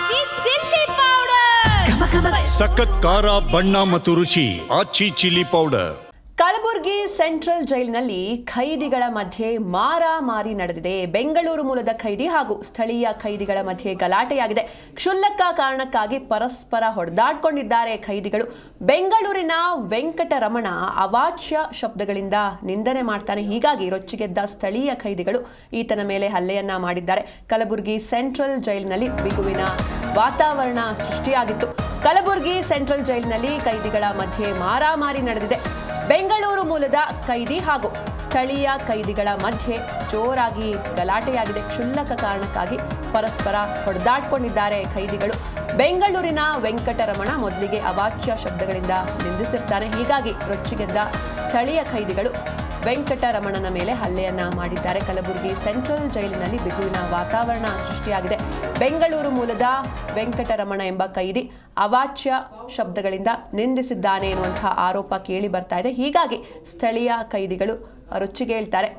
ಆಚಿ chilli powder ಸಖತ್ ಖಾರ ಬಣ್ಣ ಮತ್ತು ರುಚಿ ಆಚಿ ಚಿಲ್ಲಿ ಪೌಡರ್. ಕಲಬುರಗಿ ಸೆಂಟ್ರಲ್ ಜೈಲಿನಲ್ಲಿ ಖೈದಿಗಳ ಮಧ್ಯೆ ಮಾರಾಮಾರಿ ನಡೆದಿದೆ. ಬೆಂಗಳೂರು ಮೂಲದ ಖೈದಿ ಹಾಗೂ ಸ್ಥಳೀಯ ಖೈದಿಗಳ ಮಧ್ಯೆ ಗಲಾಟೆಯಾಗಿದೆ. ಕ್ಷುಲ್ಲಕ ಕಾರಣಕ್ಕಾಗಿ ಪರಸ್ಪರ ಹೊಡೆದಾಡಿಕೊಂಡಿದ್ದಾರೆ ಖೈದಿಗಳು. ಬೆಂಗಳೂರಿನ ವೆಂಕಟರಮಣ ಅವಾಚ್ಯ ಶಬ್ದಗಳಿಂದ ನಿಂದನೆ ಮಾಡ್ತಾನೆ. ಹೀಗಾಗಿ ರೊಚ್ಚಿಗೆದ್ದ ಸ್ಥಳೀಯ ಖೈದಿಗಳು ಈತನ ಮೇಲೆ ಹಲ್ಲೆಯನ್ನ ಮಾಡಿದ್ದಾರೆ. ಕಲಬುರಗಿ ಸೆಂಟ್ರಲ್ ಜೈಲಿನಲ್ಲಿ ಬಿಗುವಿನ ವಾತಾವರಣ ಸೃಷ್ಟಿಯಾಗಿತ್ತು. ಕಲಬುರಗಿ ಸೆಂಟ್ರಲ್ ಜೈಲಿನಲ್ಲಿ ಖೈದಿಗಳ ಮಧ್ಯೆ ಮಾರಾಮಾರಿ ನಡೆದಿದೆ. ಬೆಂಗಳೂರು ಮೂಲದ ಖೈದಿ ಹಾಗೂ ಸ್ಥಳೀಯ ಖೈದಿಗಳ ಮಧ್ಯೆ ಜೋರಾಗಿ ಗಲಾಟೆಯಾಗಿದೆ. ಕ್ಷುಲ್ಲಕ ಕಾರಣಕ್ಕಾಗಿ ಪರಸ್ಪರ ಹೊಡೆದಾಡಿಕೊಂಡಿದ್ದಾರೆ ಖೈದಿಗಳು. ಬೆಂಗಳೂರಿನ ವೆಂಕಟರಮಣ ಮೊದಲಿಗೆ ಅವಾಚ್ಯ ಶಬ್ದಗಳಿಂದ ನಿಂದಿಸಿರ್ತಾನೆ. ಹೀಗಾಗಿ ರೊಚ್ಚಿಗೆದ್ದ ಸ್ಥಳೀಯ ಖೈದಿಗಳು ವೆಂಕಟರಮಣನ ಮೇಲೆ ಹಲ್ಲೆಯನ್ನ ಮಾಡಿದ್ದಾರೆ. ಕಲಬುರಗಿ ಸೆಂಟ್ರಲ್ ಜೈಲಿನಲ್ಲಿ ಬಿಗುವಿನ ವಾತಾವರಣ ಸೃಷ್ಟಿಯಾಗಿದೆ. ಬೆಂಗಳೂರು ಮೂಲದ ವೆಂಕಟರಮಣ ಎಂಬ ಖೈದಿ ಅವಾಚ್ಯ ಶಬ್ದಗಳಿಂದ ನಿಂದಿಸಿದ್ದಾನೆ ಎನ್ನುವಂತಹ ಆರೋಪ ಕೇಳಿ ಬರ್ತಾ ಇದೆ. ಹೀಗಾಗಿ ಸ್ಥಳೀಯ ಖೈದಿಗಳು ರೊಚ್ಚಿಗೇಳ್ತಾರೆ.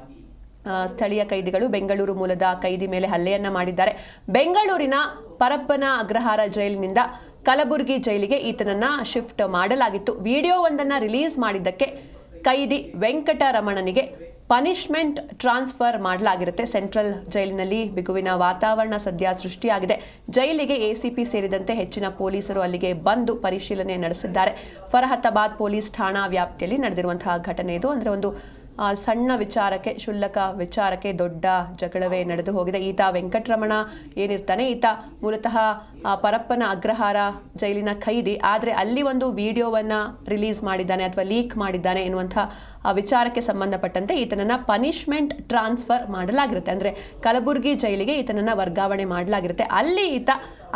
ಸ್ಥಳೀಯ ಖೈದಿಗಳು ಬೆಂಗಳೂರು ಮೂಲದ ಖೈದಿ ಮೇಲೆ ಹಲ್ಲೆಯನ್ನ ಮಾಡಿದ್ದಾರೆ. ಬೆಂಗಳೂರಿನ ಪರಪ್ಪನ ಅಗ್ರಹಾರ ಜೈಲಿನಿಂದ ಕಲಬುರಗಿ ಜೈಲಿಗೆ ಈತನನ್ನ ಶಿಫ್ಟ್ ಮಾಡಲಾಗಿತ್ತು. ವಿಡಿಯೋವೊಂದನ್ನು ರಿಲೀಸ್ ಮಾಡಿದ್ದಕ್ಕೆ ಖೈದಿ ವೆಂಕಟರಮಣನಿಗೆ ಪನಿಷ್ಮೆಂಟ್ ಟ್ರಾನ್ಸ್ಫರ್ ಮಾಡಲಾಗಿರುತ್ತೆ. ಸೆಂಟ್ರಲ್ ಜೈಲಿನಲ್ಲಿ ಬಿಗುವಿನ ವಾತಾವರಣ ಸದ್ಯ ಸೃಷ್ಟಿಯಾಗಿದೆ. ಜೈಲಿಗೆ ಎಸಿಪಿ ಸೇರಿದಂತೆ ಹೆಚ್ಚಿನ ಪೊಲೀಸರು ಅಲ್ಲಿಗೆ ಬಂದು ಪರಿಶೀಲನೆ ನಡೆಸಿದ್ದಾರೆ. ಫರಹತಾಬಾದ್ ಪೊಲೀಸ್ ಠಾಣಾ ವ್ಯಾಪ್ತಿಯಲ್ಲಿ ನಡೆದಿರುವಂತಹ ಘಟನೆ ಇದು. ಅಂದರೆ ಒಂದು ಸಣ್ಣ ವಿಚಾರಕ್ಕೆ, ಕ್ಷುಲ್ಲಕ ವಿಚಾರಕ್ಕೆ ದೊಡ್ಡ ಜಗಳವೇ ನಡೆದು ಹೋಗಿದೆ. ಈತ ವೆಂಕಟರಮಣ ಏನಿರ್ತಾನೆ, ಈತ ಮೂಲತಃ ಪರಪ್ಪನ ಅಗ್ರಹಾರ ಜೈಲಿನ ಖೈದಿ. ಆದರೆ ಅಲ್ಲಿ ಒಂದು ವಿಡಿಯೋವನ್ನು ರಿಲೀಸ್ ಮಾಡಿದ್ದಾನೆ ಅಥವಾ ಲೀಕ್ ಮಾಡಿದ್ದಾನೆ ಎನ್ನುವಂಥ ವಿಚಾರಕ್ಕೆ ಸಂಬಂಧಪಟ್ಟಂತೆ ಈತನನ್ನು ಪನಿಷ್ಮೆಂಟ್ ಟ್ರಾನ್ಸ್ಫರ್ ಮಾಡಲಾಗಿರುತ್ತೆ. ಅಂದರೆ ಕಲಬುರಗಿ ಜೈಲಿಗೆ ಈತನನ್ನು ವರ್ಗಾವಣೆ ಮಾಡಲಾಗಿರುತ್ತೆ. ಅಲ್ಲಿ ಈತ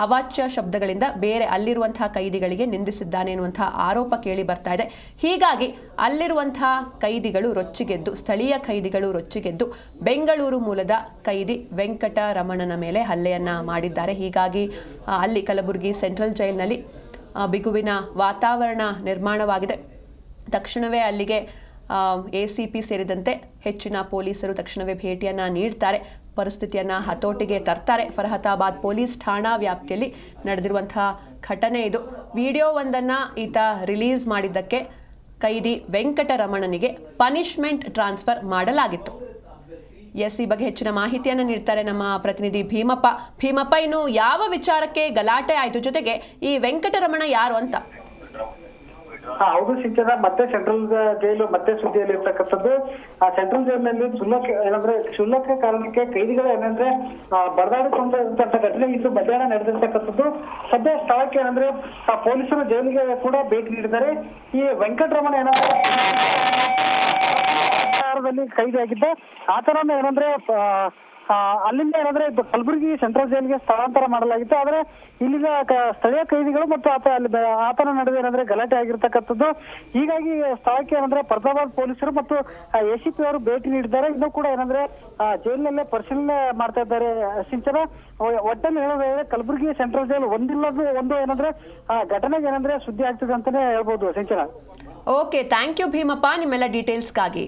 ಅವಾಚ್ಯ ಶಬ್ದಗಳಿಂದ ಬೇರೆ ಅಲ್ಲಿರುವಂತಹ ಖೈದಿಗಳಿಗೆ ನಿಂದಿಸಿದ್ದಾನೆ ಎನ್ನುವಂತಹ ಆರೋಪ ಕೇಳಿ ಬರ್ತಾ ಇದೆ. ಹೀಗಾಗಿ ಅಲ್ಲಿರುವಂತಹ ಖೈದಿಗಳು ರೊಚ್ಚಿಗೆದ್ದು, ಸ್ಥಳೀಯ ಖೈದಿಗಳು ರೊಚ್ಚಿಗೆದ್ದು ಬೆಂಗಳೂರು ಮೂಲದ ಖೈದಿ ವೆಂಕಟರಮಣನ ಮೇಲೆ ಹಲ್ಲೆಯನ್ನ ಮಾಡಿದ್ದಾರೆ. ಹೀಗಾಗಿ ಅಲ್ಲಿ ಕಲಬುರಗಿ ಸೆಂಟ್ರಲ್ ಜೈಲಿನಲ್ಲಿ ಬಿಗುವಿನ ವಾತಾವರಣ ನಿರ್ಮಾಣವಾಗಿದೆ. ತಕ್ಷಣವೇ ಅಲ್ಲಿಗೆ ಎಸಿಪಿ ಸೇರಿದಂತೆ ಹೆಚ್ಚಿನ ಪೊಲೀಸರು ತಕ್ಷಣವೇ ಭೇಟಿಯನ್ನು ನೀಡ್ತಾರೆ. ಪರಿಸ್ಥಿತಿಯನ್ನು ಹತೋಟಿಗೆ ತರ್ತಾರೆ. ಫರಹತಾಬಾದ್ ಪೊಲೀಸ್ ಠಾಣಾ ವ್ಯಾಪ್ತಿಯಲ್ಲಿ ನಡೆದಿರುವಂತಹ ಘಟನೆ ಇದು. ವಿಡಿಯೋವೊಂದನ್ನು ಈತ ರಿಲೀಸ್ ಮಾಡಿದ್ದಕ್ಕೆ ಖೈದಿ ವೆಂಕಟರಮಣನಿಗೆ ಪನಿಷ್ಮೆಂಟ್ ಟ್ರಾನ್ಸ್ಫರ್ ಮಾಡಲಾಗಿತ್ತು. ಈ ಬಗ್ಗೆ ಹೆಚ್ಚಿನ ಮಾಹಿತಿಯನ್ನು ನೀಡ್ತಾರೆ ನಮ್ಮ ಪ್ರತಿನಿಧಿ ಭೀಮಪ್ಪ. ಭೀಮಪ್ಪ, ಇನ್ನು ಯಾವ ವಿಚಾರಕ್ಕೆ ಗಲಾಟೆ ಆಯಿತು, ಜೊತೆಗೆ ಈ ವೆಂಕಟರಮಣ ಯಾರು ಅಂತ? ಹೌದು ಸಿಂಚನ, ಮತ್ತೆ ಸೆಂಟ್ರಲ್ ಜೈಲು ಮತ್ತೆ ಸುದ್ದಿಯಲ್ಲಿ ಇರ್ತಕ್ಕಂಥದ್ದು. ಆ ಸೆಂಟ್ರಲ್ ಜೈಲಿನಲ್ಲಿ ಕ್ಷುಲ್ಲಕ ಕಾರಣಕ್ಕೆ ಖೈದಿಗಳು ಏನಂದ್ರೆ ಬಡದಾಡಿಕೊಂಡಿರುವಂತಹ ಘಟನೆ ಇದು ಮಧ್ಯಾಹ್ನ ನಡೆದಿರ್ತಕ್ಕಂಥದ್ದು. ಸದ್ಯ ಸ್ಥಳಕ್ಕೆ ಏನಂದ್ರೆ ಪೊಲೀಸರು ಜೈಲಿಗೆ ಕೂಡ ಭೇಟಿ ನೀಡಿದ್ದಾರೆ. ಈ ವೆಂಕಟರಮಣ ಏನಂದ್ರೆ ಖೈದಿಯಾಗಿದ್ದ ಆತನನ್ನು ಏನಂದ್ರೆ ಅಲ್ಲಿಂದ ಏನಂದ್ರೆ ಕಲಬುರಗಿ ಸೆಂಟ್ರಲ್ ಜೈಲಿಗೆ ಸ್ಥಳಾಂತರ ಮಾಡಲಾಗಿತ್ತು. ಆದ್ರೆ ಇಲ್ಲಿನ ಸ್ಥಳೀಯ ಖೈದಿಗಳು ಮತ್ತು ಆತನ ನಡುವೆ ಏನಂದ್ರೆ ಗಲಾಟೆ ಆಗಿರ್ತಕ್ಕಂಥದ್ದು. ಹೀಗಾಗಿ ಸ್ಥಳಕ್ಕೆ ಏನಂದ್ರೆ ಫರಹತಾಬಾದ್ ಪೊಲೀಸರು ಮತ್ತು ಎಸಿಪಿ ಅವರು ಭೇಟಿ ನೀಡಿದ್ದಾರೆ. ಇನ್ನೂ ಕೂಡ ಏನಂದ್ರೆ ಜೈಲಿನಲ್ಲೇ ಪರಿಶೀಲನೆ ಮಾಡ್ತಾ ಇದ್ದಾರೆ. ಸಿಂಚನ, ಒಟ್ಟಲ್ಲಿ ಹೇಳೋದಾದ್ರೆ ಕಲಬುರಗಿ ಸೆಂಟ್ರಲ್ ಜೈಲು ಒಂದು ಏನಂದ್ರೆ ಘಟನೆಗೆ ಏನಂದ್ರೆ ಸುದ್ದಿ ಆಗ್ತದೆ ಅಂತಾನೆ ಹೇಳ್ಬೋದು ಸಿಂಚನ. ಓಕೆ, ಥ್ಯಾಂಕ್ ಯು ಭೀಮಪ್ಪ ನಿಮ್ಮೆಲ್ಲ ಡೀಟೇಲ್ಸ್ಗಾಗಿ.